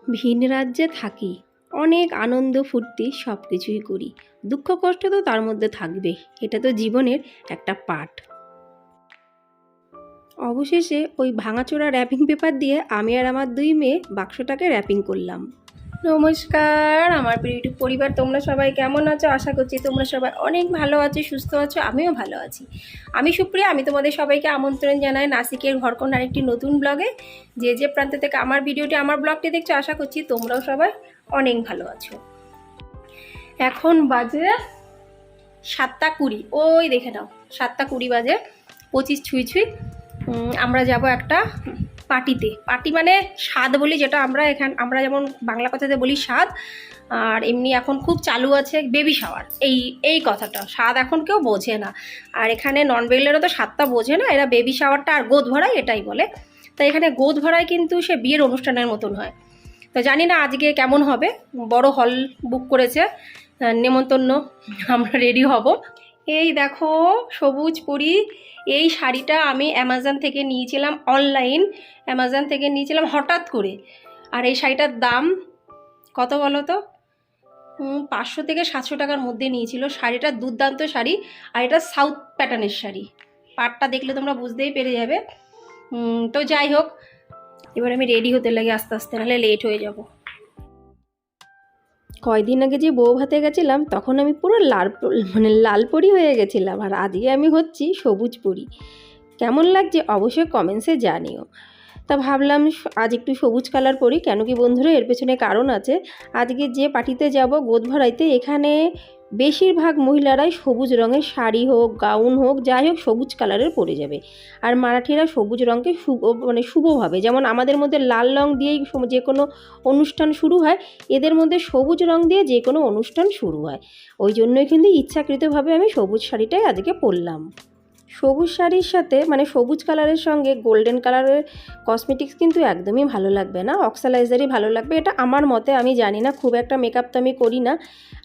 ভিন রাজ্যে থাকি, অনেক আনন্দ ফুর্তি সব কিছুই করি, দুঃখ কষ্ট তো তার মধ্যে থাকবে, এটা তো জীবনের একটা পার্ট। অবশেষে ওই ভাঙাচোরা র্যাপিং পেপার দিয়ে আমি আর আমার 2 মেয়ে বাক্সটাকে র্যাপিং করলাম। নমস্কার আমার প্রিয় ইউটিউব পরিবার, তোমরা সবাই কেমন আছো? আশা করছি তোমরা সবাই অনেক ভালো আছো, সুস্থ আছো, আমিও ভালো আছি। আমি সুপ্রিয়া, আমি তোমাদের সবাইকে আমন্ত্রণ জানাই নাসিকের ঘরকোণ আরেকটি নতুন ব্লগে। যে যে প্রান্ত থেকে আমার ভিডিওটি, আমার ব্লগটি দেখছো, আশা করছি তোমরাও সবাই অনেক ভালো আছো। এখন বাজে 7:20, ওই দেখে নাও 7:20 বাজে, 25 ছুঁই ছুঁই। আমরা যাব একটা পার্টিতে। পার্টি মানে স্বাদ বলি, যেটা আমরা যেমন বাংলা কথাতে বলি স্বাদ, আর এমনি এখন খুব চালু আছে বেবি শাওয়ার। এই কথাটা স্বাদ এখন কেউ বোঝে না, আর এখানে নন বেগুলারও তো স্বাদটা বোঝে না, এরা বেবি শাওয়ারটা আর গোদ ভরাই এটাই বলে। তাই এখানে গোদ ভরাই কিন্তু সে বিয়ের অনুষ্ঠানের মতন হয়। তো জানি না আজকে কেমন হবে, বড় হল বুক করেছে নেমন্তন্ন, আমরা রেডি হব। এই দেখো সবুজ পরি, এই শাড়িটা আমি অ্যামাজন থেকে নিয়েছিলাম, অনলাইন অ্যামাজন থেকে নিয়েছিলাম হঠাৎ করে। আর এই শাড়িটার দাম কত বলো তো? 500 থেকে 700 টাকার মধ্যে নিয়েছিল। শাড়িটা দুর্দান্ত শাড়ি, আর এটা সাউথ প্যাটার্নের শাড়ি। পাটটা দেখলে তোমরা বুঝতেই পেরে যাবে। তো যাই হোক, এবার আমি রেডি হতে লাগে আস্তে আস্তে, নাহলে লেট হয়ে যাব। কয়দিন আগে যে বউ ভাতে গেছিলাম তখন আমি পুরো লাল পরি হয়ে গেছিলাম, আর আজকে আমি হচ্ছি সবুজ পরি। কেমন লাগছে অবশ্যই কমেন্টসে জানিও। তা ভাবলাম আজ একটু সবুজ কালার পরি, কেন কি বন্ধুরা, এর পেছনে কারণ আছে। আজকে যে পার্টিতে যাব গোদ ভরাইতে, এখানে বেশিরভাগ মহিলারাই সবুজ রঙের শাড়ি হোক, গাউন হোক, যাই হোক সবুজ কালারের পরে যাবে। আর মারাঠিরা সবুজ রঙকে শুভভাবে, যেমন আমাদের মধ্যে লাল রং দিয়েই যে কোনো অনুষ্ঠান শুরু হয়, এদের মধ্যে সবুজ রং দিয়ে যে কোনো অনুষ্ঠান শুরু হয়। ওই জন্যই কিন্তু ইচ্ছাকৃতভাবে আমি সবুজ শাড়িটাই আজকে পরলাম। সবুজ শাড়ির সাথে সবুজ কালারের সঙ্গে গোল্ডেন কালারের কসমেটিক্স কিন্তু একদমই ভালো লাগবে না, অক্সালাইজারই ভালো লাগবে, এটা আমার মতে। আমি জানি না, খুব একটা মেকআপ তো আমি করি না,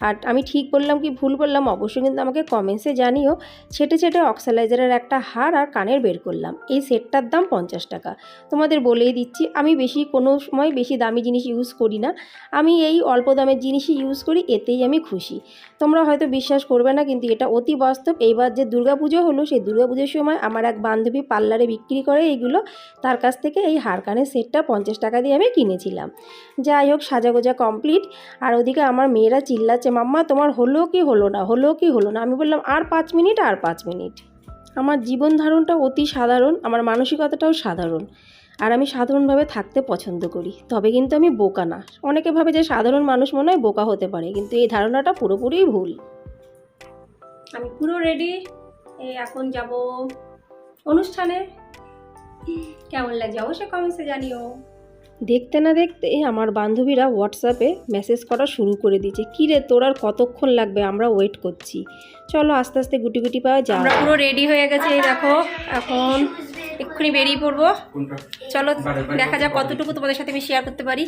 আর আমি ঠিক বললাম কি ভুল বললাম অবশ্যই কিন্তু আমাকে কমেন্টসে জানিও। ছেটে ছেটে অক্সালাইজারের একটা হার আর কানের বের করলাম। এই সেটটার দাম 50 টাকা। তোমাদের বলেই দিচ্ছি, আমি কোনো সময় বেশি দামি জিনিস ইউজ করি না, আমি এই অল্প দামের জিনিসই ইউজ করি, এতেই আমি খুশি। তোমরা হয়তো বিশ্বাস করবে না, কিন্তু এটা অতি বাস্তব। এইবার যে দুর্গাপুজো হলো, সেই দুর্গাপুজোর সময় আমার এক বান্ধবী পার্লারে বিক্রি করে এইগুলো, তার কাছ থেকে এই হারকানের সেটটা 50 টাকা দিয়ে আমি কিনেছিলাম। যাই হোক, সাজাগোজা কমপ্লিট। আর ওদিকে আমার মেয়েরা চিল্লাচ্ছে, মাম্মা তোমার হলো কি হলো না, হলো কি হলো না। আমি বললাম আর 5 মিনিট, আর 5 মিনিট। আমার জীবন ধারণটা অতি সাধারণ, আমার মানসিকতাটাও সাধারণ, আর আমি সাধারণভাবে থাকতে পছন্দ করি। তবে কিন্তু আমি বোকা না। অনেকে ভাবে যে সাধারণ মানুষ মনে হয় বোকা হতে পারে, কিন্তু এই ধারণাটা পুরোপুরি ভুল। আমি পুরো রেডি, এখন যাব অনুষ্ঠানে। কেমন লাগছে অবশ্যই কমেন্টসে জানিও। দেখতে না দেখতে আমার বান্ধবীরা হোয়াটসঅ্যাপে মেসেজ করা শুরু করে দিয়েছে, কী রে তোর আর কতক্ষণ লাগবে, আমরা ওয়েট করছি, চলো আস্তে আস্তে গুটি গুটি পাওয়া যায়। আমরা পুরো রেডি হয়ে গেছে, এই দেখো এখন এক্ষুনি বেরিয়ে পড়বো। চলো দেখা যাক কতটুকু তোমাদের সাথে আমি শেয়ার করতে পারি।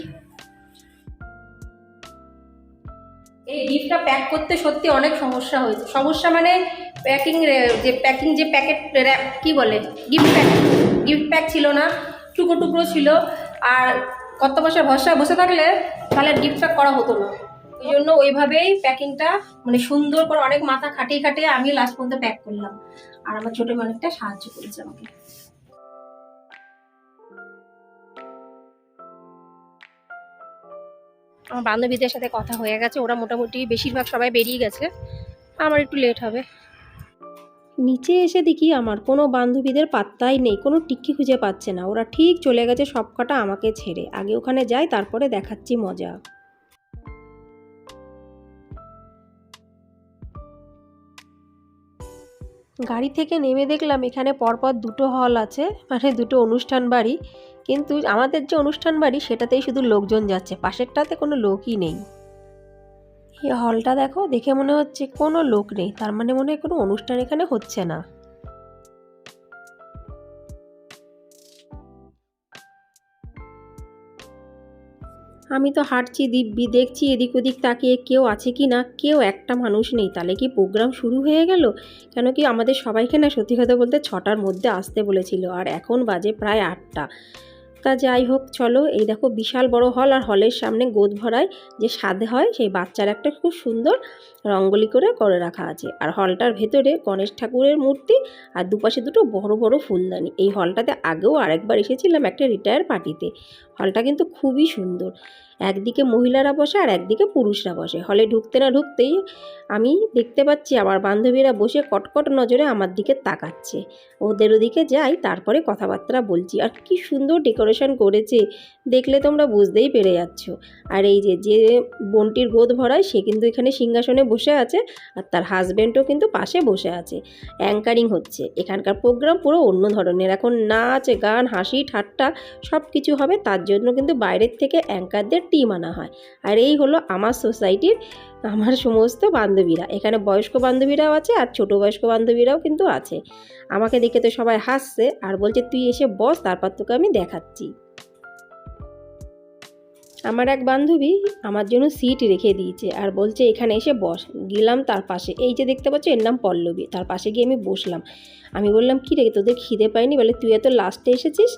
এই গিফটটা প্যাক করতে সত্যি অনেক সমস্যা হয়েছে। সমস্যা মানে প্যাকিং যে প্যাকেট র্যাপ কী বলে, গিফট প্যাক ছিল না, টুকরো টুকরো ছিল। আর কত বছর বসে থাকলে তাহলে গিফট প্যাক করা হতো না, ওই জন্য ওইভাবেই প্যাকিংটা সুন্দর করে অনেক মাথা খাটিয়ে খাটিয়ে আমি লাস্ট পর্যন্ত প্যাক করলাম। আর আমার ছোটো মেয়ে অনেকটা সাহায্য করেছে আমাকে। আমার বান্ধবীদের সাথে কথা হয়ে গেছে, ওরা মোটামুটি বেশিরভাগ সবাই বেরিয়ে গেছে, আমার একটু লেট হবে। নিচে এসে দেখি আমার কোনো বান্ধবীদের পাত্তাই নেই, কোনো টিক্কি খুঁজে পাচ্ছে না, ওরা ঠিক চলে গেছে সব কটা আমাকে ছেড়ে। আগে ওখানে যাই, তারপরে দেখাচ্ছি মজা। গাড়ি থেকে নেমে দেখলাম এখানে পরপর 2টো হল আছে, দুটো অনুষ্ঠান বাড়ি, কিন্তু আমাদের যে অনুষ্ঠান বাড়ি সেটাতেই শুধু লোকজন যাচ্ছে, পাশেরটাতে কোনো লোকই নেই। এই হলটা দেখো, দেখে মনে হচ্ছে কোনো লোক নেই, তার মানে মনে হয় কোনো অনুষ্ঠান এখানে হচ্ছে না। আমি তো হাঁটছি দিব্যি, দেখছি এদিক ওদিক তাকিয়ে কেউ আছে কি না, কেউ একটা মানুষ নেই। তাহলে কি প্রোগ্রাম শুরু হয়ে গেল? কেন কি আমাদের সবাইকে না সত্যি কথা বলতে 6টার মধ্যে আসতে বলেছিল, আর এখন বাজে প্রায় 8টা। তা যাই হোক চলো, এই দেখো বিশাল বড় হল, আর হলের সামনে গোদ ভরায় যে স্বাদ হয় সেই বাচ্চার একটা খুব সুন্দর রঙ্গোলি করে রাখা আছে। আর হলটার ভেতরে গণেশ ঠাকুরের মূর্তি আর দুপাশে দুটো বড় বড় ফুলদানি। এই হলটাতে আগেও আরেকবার এসেছিলাম একটা রিটায়ার পার্টিতে। হলটা কিন্তু খুবই সুন্দর, একদিকে মহিলারা বসে আর একদিকে পুরুষরা বসে। হলে ঢুকতে না ঢুকতেই আমি দেখতে পাচ্ছি আমার বান্ধবীরা বসে কটকট নজরে আমার দিকে তাকাচ্ছে। ওদের ওদিকে যাই, তারপরে কথাবার্তা বলছি। আর কি সুন্দর ডেকোরেশন করেছে, দেখলে তোমরা বুঝতেই পেরে যাচ্ছ। আর এই যে বোনটির গোদ ভরায় সে কিন্তু এখানে সিংহাসনে বসে আছে, আর তার হাজব্যান্ডও কিন্তু পাশে বসে আছে। অ্যাঙ্কারিং হচ্ছে। এখানকার প্রোগ্রাম পুরো অন্য ধরনের, এখন নাচ গান হাসি ঠাট্টা সব কিছু হবে। তার জন্য কিন্তু বাইরের থেকে অ্যাঙ্কারদের টিম আনা হয়। আর এই হলো আমার সোসাইটির আমার সমস্ত বান্ধবীরা। এখানে বয়স্ক বান্ধবীরাও আছে আর ছোট বয়স্ক বান্ধবীরাও কিন্তু আছে। আমাকে দেখে তো সবাই হাসছে আর বলছে তুই এসে বস, তারপর তোকে আমি দেখাচ্ছি। আমার এক বান্ধবী আমার জন্য সিট রেখে দিয়েছে আর বলছে এখানে এসে বস। গেলাম তার পাশে, এই যে দেখতে পাচ্ছ এর নাম পল্লবী। তার পাশে গিয়ে আমি বসলাম। আমি বললাম কী রে তোদের খিদে পায়নি? বলে তুই এত লাস্টে এসেছিস।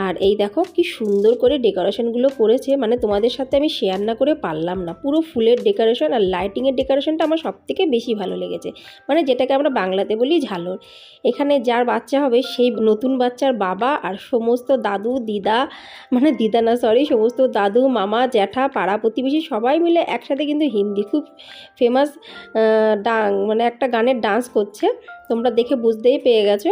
আর এই দেখো কি সুন্দর করে ডেকোরেশনগুলো করেছে, মানে তোমাদের সাথে আমি শেয়ার না করে পারলাম না। পুরো ফুলের ডেকোরেশন আর লাইটিংয়ের ডেকোরেশনটা আমার সবথেকে বেশি ভালো লেগেছে, মানে যেটাকে আমরা বাংলাতে বলি ঝালর। এখানে যার বাচ্চা হবে সেই নতুন বাচ্চার বাবা আর সমস্ত দাদু দিদা, মানে দিদা না সরি, সমস্ত দাদু মামা জ্যাঠা পাড়া প্রতিবেশী সবাই মিলে একসাথে কিন্তু হিন্দি খুব ফেমাস মানে একটা গানের ডান্স করছে। তোমরা দেখে বুঝতেই পেয়ে গেছো।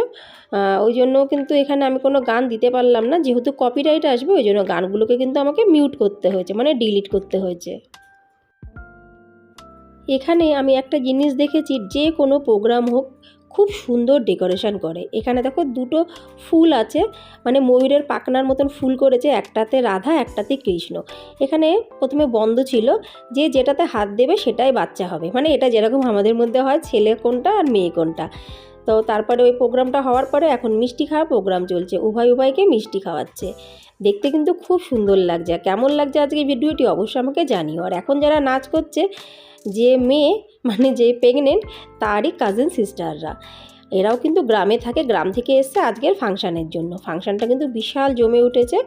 ওই জন্য কিন্তু এখানে আমি কোনো গান দিতে পারলাম না, যেহেতু কপিরাইট আসবে ওই জন্য গানগুলোকে কিন্তু আমাকে মিউট করতে হয়েছে, মানে ডিলিট করতে হয়েছে। এখানে আমি একটা জিনিস দেখেছি, যে কোনো প্রোগ্রাম হোক খুব সুন্দর ডেকোরেশন করে। এখানে দেখো দুটো ফুল আছে, মানে ময়ূরের পাখনার মতন ফুল করেছে, একটাতে রাধা একটাতে কৃষ্ণ। এখানে প্রথমে বন্ধ ছিল, যে যেটাতে হাত দেবে সেটাই বাচ্চা হবে, মানে এটা যেরকম আমাদের মধ্যে হয় ছেলে কোনটা আর মেয়ে কোনটা। তো তারপরে ওই প্রোগ্রামটা হওয়ার পরে এখন মিষ্টি খাওয়ার প্রোগ্রাম চলছে, উভয়কে মিষ্টি খাওয়াচ্ছে। দেখতে কিন্তু খুব সুন্দর লাগছে। কেমন লাগছে আজকে ভিডিওটি অবশ্যই আমাকে জানিও। আর এখন যারা নাচ করছে, যে মেয়ে মানে যে প্রেগনেন্ট তারই কাজিন সিস্টাররা, এরাও কিন্তু গ্রামে থাকে, গ্রাম থেকে এসছে আজকের ফাংশানের জন্য। ফাংশানটা কিন্তু বিশাল জমে উঠেছে।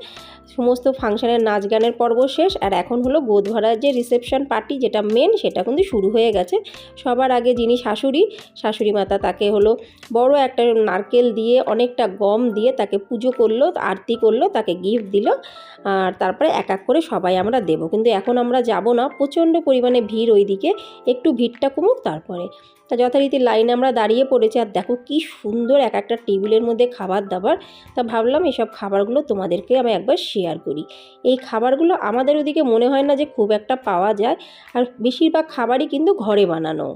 সমস্ত ফাংশানের নাচ গানের পর্ব শেষ, আর এখন হলো গোদ ভরার যে রিসেপশন পার্টি, যেটা মেন, সেটা কিন্তু শুরু হয়ে গেছে। সবার আগে যিনি শাশুড়ি মাতা, তাকে হলো বড় একটা নারকেল দিয়ে অনেকটা গম দিয়ে তাকে পুজো করলো, আরতি করলো, তাকে গিফট দিল। আর তারপরে এক এক করে সবাই আমরা দেবো, কিন্তু এখন আমরা যাব না, প্রচণ্ড পরিমাণে ভিড় ওইদিকে, একটু ভিড়টা কমুক তারপরে। তা যথারীতি লাইনে আমরা দাঁড়িয়ে পড়েছি। আর দেখো কি সুন্দর এক একটা টেবিলের মধ্যে খাবার দাবার। তা ভাবলাম এইসব খাবারগুলো তোমাদেরকে আমি একবার শেয়ার করি। এই খাবারগুলো আমাদের ওদিকে মনে হয় না যে খুব একটা পাওয়া যায়, আর বেশিরভাগ খাবারই কিন্তু ঘরে বানানো।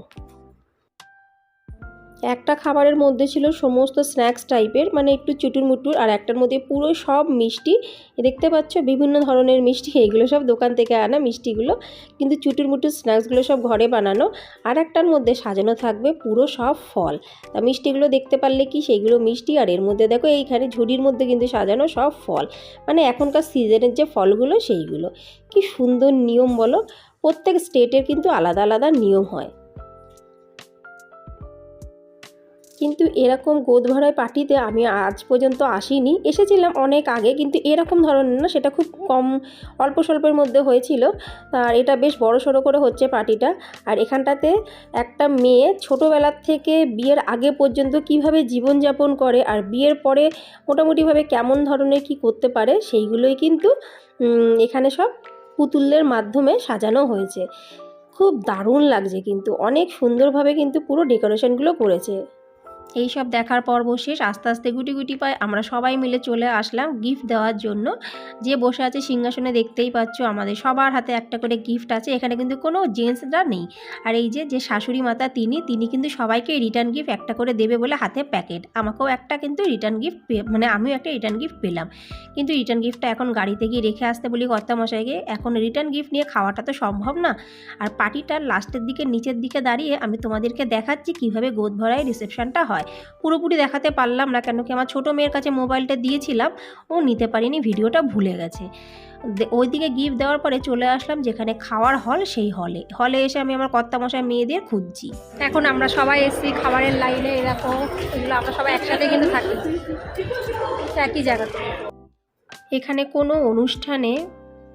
একটা খাবারের মধ্যে ছিল সমস্ত স্ন্যাক্স টাইপের, মানে একটু চুটুর-মুটুর, আর একটার মধ্যে পুরো সব মিষ্টি। দেখতে পাচ্ছ বিভিন্ন ধরনের মিষ্টি, এইগুলো সব দোকান থেকে আনা মিষ্টিগুলো, কিন্তু চুটুর-মুটুর স্ন্যাক্সগুলো সব ঘরে বানানো। আর একটার মধ্যে সাজানো থাকবে পুরো সব ফল। তা মিষ্টিগুলো দেখতে পারলে কি সেইগুলো মিষ্টি, আর এর মধ্যে দেখো এইখানে ঝুড়ির মধ্যে কিন্তু সাজানো সব ফল, মানে এখনকার সিজনের যে ফলগুলো সেইগুলো। কি সুন্দর নিয়ম বলো, প্রত্যেক স্টেটের কিন্তু আলাদা আলাদা নিয়ম হয়। কিন্তু এরকম গোদ ভরায় পার্টিতে আমি আজ পর্যন্ত আসিনি, এসেছিলাম অনেক আগে, কিন্তু এরকম ধরনের না, সেটা খুব কম অল্প স্বল্পের মধ্যে হয়েছিল। আর এটা বেশ বড় সড়ো করে হচ্ছে পার্টিটা। আর এখানটাতে একটা মেয়ে ছোটোবেলার থেকে বিয়ের আগে পর্যন্ত কিভাবে জীবনযাপন করে, আর বিয়ের পরে মোটামুটিভাবে কেমন ধরনের কি করতে পারে, সেইগুলোই কিন্তু এখানে সব পুতুলের মাধ্যমে সাজানো হয়েছে। খুব দারুণ লাগছে, কিন্তু অনেক সুন্দরভাবে কিন্তু পুরো ডেকোরেশনগুলো করেছে। এই সব দেখার পর্ব শেষ, আস্তে আস্তে গুটি পায় আমরা সবাই মিলে চলে আসলাম গিফট দেওয়ার জন্য। যে বসে আছে সিংহাসনে দেখতেই পাচ্ছ, আমাদের সবার হাতে একটা করে গিফট আছে। এখানে কিন্তু কোনো জেন্টসরা নেই। আর এই যে শাশুড়ি মাতা তিনি কিন্তু সবাইকে রিটার্ন গিফট একটা করে দেবে বলে হাতে প্যাকেট। আমাকেও একটা কিন্তু রিটার্ন গিফট মানে আমিও একটা রিটার্ন গিফট পেলাম, কিন্তু রিটার্ন গিফটটা এখন গাড়িতে গিয়ে রেখে আসতে বলি কর্তামশাইকে। এখন রিটার্ন গিফট নিয়ে খাওয়াটা তো সম্ভব না। আর পার্টিটার লাস্টের দিকে নিচের দিকে দাঁড়িয়ে আমি তোমাদেরকে দেখাচ্ছি কিভাবে গোদ ভরায় রিসেপশনটা হয়। পুরোপুরি দেখাতে পারলাম না, কেন কি আমার ছোটো মেয়ের কাছে মোবাইলটা দিয়েছিলাম, ও নিতে পারিনি, ভিডিওটা ভুলে গেছে। ওইদিকে গিফট দেওয়ার পরে চলে আসলাম যেখানে খাওয়ার হল, সেই হলে এসে আমি আমার কর্তামশাই মেয়েদের খুঁজছি। এখন আমরা সবাই এসেছি খাবারের লাইনে। এরকম এগুলো আমরা সবাই একসাথে কিন্তু থাকি একই জায়গাতে। এখানে কোনো অনুষ্ঠানে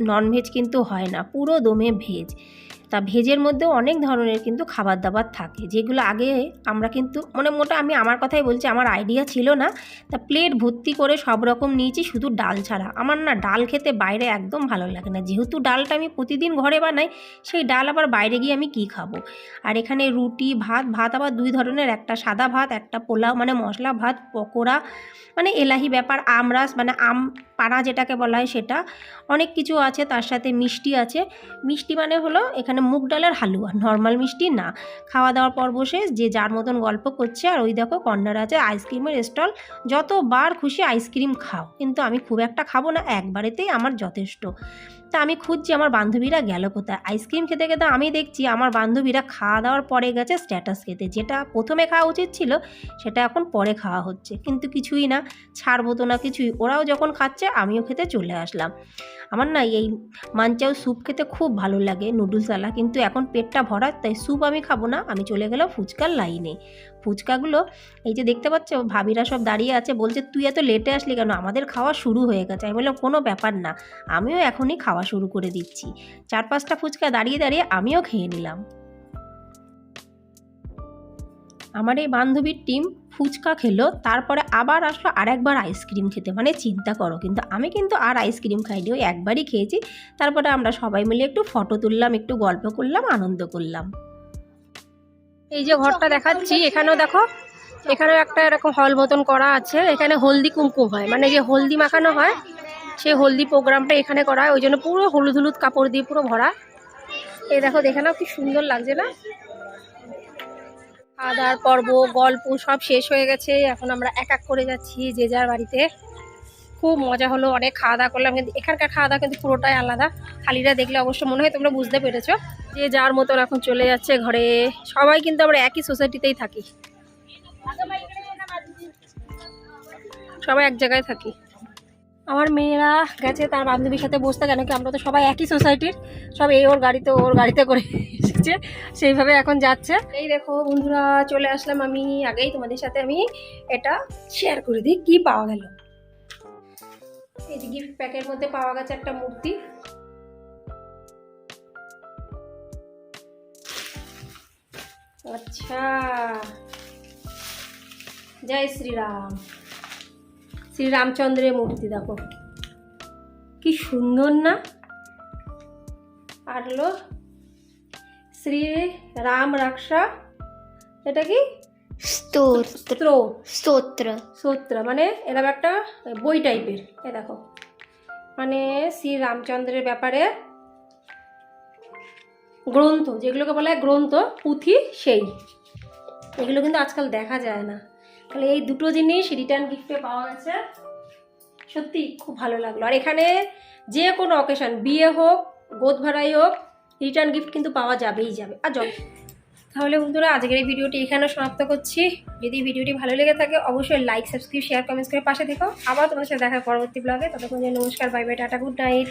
ননভেজ কিন্তু হয় না, পুরো দমে ভেজ। তা ভেজের মধ্যে অনেক ধরনের কিন্তু খাবার দাবার থাকে, যেগুলো আগে আমরা কিন্তু মানে আমি আমার কথাই বলছি, আমার আইডিয়া ছিল না। তা প্লেট ভর্তি করে সব রকম নিয়েছি, শুধু ডাল ছাড়া। আমার না ডাল খেতে বাইরে একদম ভালো লাগে না, যেহেতু ডালটা আমি প্রতিদিন ঘরে বানাই, সেই ডাল আবার বাইরে গিয়ে আমি কি খাবো। আর এখানে রুটি, ভাত আবার দুই ধরনের, একটা সাদা ভাত, একটা পোলাও মানে মশলা ভাত, পকোড়া, মানে এলাহি ব্যাপার, আমরাস মানে আম পাড়া যেটাকে বলা হয় সেটা, অনেক কিছু আছে। তার সাথে মিষ্টি আছে। মিষ্টি মানে হলো এখানে মুগ ডালের হালুয়া, নর্মাল মিষ্টি না। খাওয়া দাওয়ার পর বসে যে যার মতন গল্প করছে। আর ওই দেখো কর্নার আছে আইসক্রিমের স্টল, যতবার খুশি আইসক্রিম খাও, কিন্তু আমি খুব একটা খাবো না, একবারেতেই আমার যথেষ্ট। তা আমি খুঁজছি আমার বান্ধবীরা গেল কোথায়। আইসক্রিম খেতে খেতে আমি দেখছি আমার বান্ধবীরা খাওয়া দাওয়ার পরে গেছে স্ট্যাটাস খেতে, যেটা প্রথমে খাওয়া উচিত ছিল সেটা এখন পরে খাওয়া হচ্ছে, কিন্তু কিছুই না, ছাড়বো তো না কিছুই। ওরাও যখন খাচ্ছে আমিও খেতে চলে আসলাম। আমার না এই মানচাও স্যুপ খেতে খুব ভালো লাগে, নুডলসওয়ালা, কিন্তু এখন পেটটা ভরা, তাই স্যুপ আমি খাবো না। আমি চলে গেলাম ফুচকার লাইনে। ফুচকাগুলো এই যে দেখতে পাচ্ছ, ভাবিরা সব দাঁড়িয়ে আছে, বলছে তুই এত লেটে আসলি কেন, আমাদের খাওয়া শুরু হয়ে গেছে। আমি বললাম কোনো ব্যাপার না, আমিও এখনই খাওয়া শুরু করে দিচ্ছি। 4-5টা ফুচকা দাঁড়িয়ে দাঁড়িয়ে আমিও খেয়ে নিলাম। আমার এই বান্ধবীর টিম ফুচকা খেলো, তারপরে আবার আসলো আরেকবার আইসক্রিম খেতে, মানে চিন্তা করো। কিন্তু আমি কিন্তু আর আইসক্রিম খাইনি, ওই একবারই খেয়েছি। তারপরে আমরা সবাই মিলে একটু ফটো তুললাম, একটু গল্প করলাম, আনন্দ করলাম। এই যে ঘরটা দেখাচ্ছি, এখানেও দেখো, এখানেও একটা এরকম হল মতন করা আছে। এখানে হলদি কুমকুম হয়, মানে যে হলদি মাখানো হয়, সেই হলদি প্রোগ্রামটা এখানে করা হয়, ওই জন্য পুরো হলুদ হলুদ কাপড় দিয়ে পুরো ভরা। এই দেখো, দেখে নাও কি সুন্দর লাগছে না। খাওয়া দাওয়ার পর্ব, গল্প সব শেষ হয়ে গেছে, এখন আমরা এক এক করে যাচ্ছি যে যার বাড়িতে। খুব মজা হলো, অনেক খাওয়া দাওয়া করলাম, কিন্তু এখানকার খাওয়া দাওয়া কিন্তু পুরোটাই আলাদা। খালিরা দেখলে অবশ্য মনে হয় তোমরা বুঝতে পেরেছো। যে যার মতন এখন চলে যাচ্ছে ঘরে। সবাই কিন্তু আমরা একই সোসাইটিতেই থাকি, সবাই এক জায়গায় থাকি। আমার মেয়েরা গেছে তার বান্ধবীর সাথে বসতে, কেন কি আমরা তো সবাই একই সোসাইটির, সব এই ওর গাড়িতে করে এসেছে, সেইভাবে এখন যাচ্ছে। এই দেখো বন্ধুরা, চলে আসলাম আমি। আগেই তোমাদের সাথে আমি এটা শেয়ার করে দিই কি পাওয়া গেল। এই যে গিফট প্যাকের মধ্যে পাওয়া গেছে একটা মূর্তি। আচ্ছা, জয় শ্রীরাম, শ্রীরামচন্দ্রের মূর্তি দেখো কি সুন্দর না। আর হলো শ্রী রাম রক্ষা, এটা কি স্তোত্র, মানে এরকম একটা বই টাইপের। এ দেখো, মানে শ্রী রামচন্দ্রের ব্যাপারে গ্রন্থ, যেগুলোকে বলা হয় গ্রন্থ, পুঁথি, সেই এগুলো কিন্তু আজকাল দেখা যায় না। তাহলে এই দুটো জিনিস রিটার্ন গিফটে পাওয়া গেছে, সত্যি খুব ভালো লাগলো। আর এখানে যে কোনো অকেশন, বিয়ে হোক, গোদ ভাড়াই হোক, রিটার্ন গিফট কিন্তু পাওয়া যাবেই যাবে। আর তাহলে বন্ধুরা আজকের এই ভিডিওটি এখানে সমাপ্ত করছি। যদি ভিডিওটি ভালো লেগে থাকে অবশ্যই লাইক, সাবস্ক্রাইব, শেয়ার, কমেন্টস করে পাশে থেকো। আবার তোমাদের সাথে দেখা পরবর্তী ব্লগে। ততক্ষণ নমস্কার, bye bye, tata, good night.